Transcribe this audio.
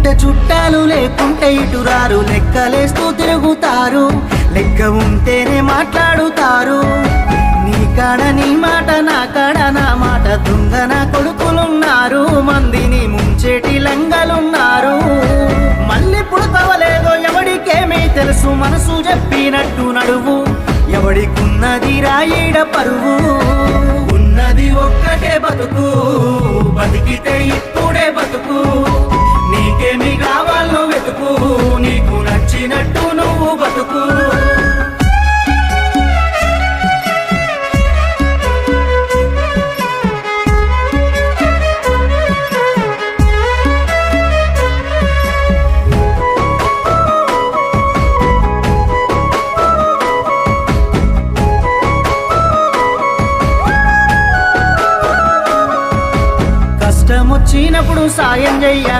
ఉంటే చుట్టాలు లేకుంటే ఇటురారు లెక్కలేస్తూ తిరుగుతారు లెక్క ఉంటేనే మాట్లాడుతారు నీ కాడ నీ మాట నా కాడ నా మాట దొంగ నా కొడుకులున్నారు మందిని ముంచేటి లంగలున్నారు మళ్ళీ పుడతవలేదో ఎవడికేమీ తెలుసు మనసు చెప్పినట్టు నడువు ఎవడికున్నది రాయిడ పరువు ఉన్నది ఒక్కటే బతుకు బతికితే ఇప్పుడే బతుకు నీకేమి కావాలో వెతుకు నీకు నచ్చినట్టు నువ్వు బతుకు కష్టమొచ్చినప్పుడు సాయం చెయ్య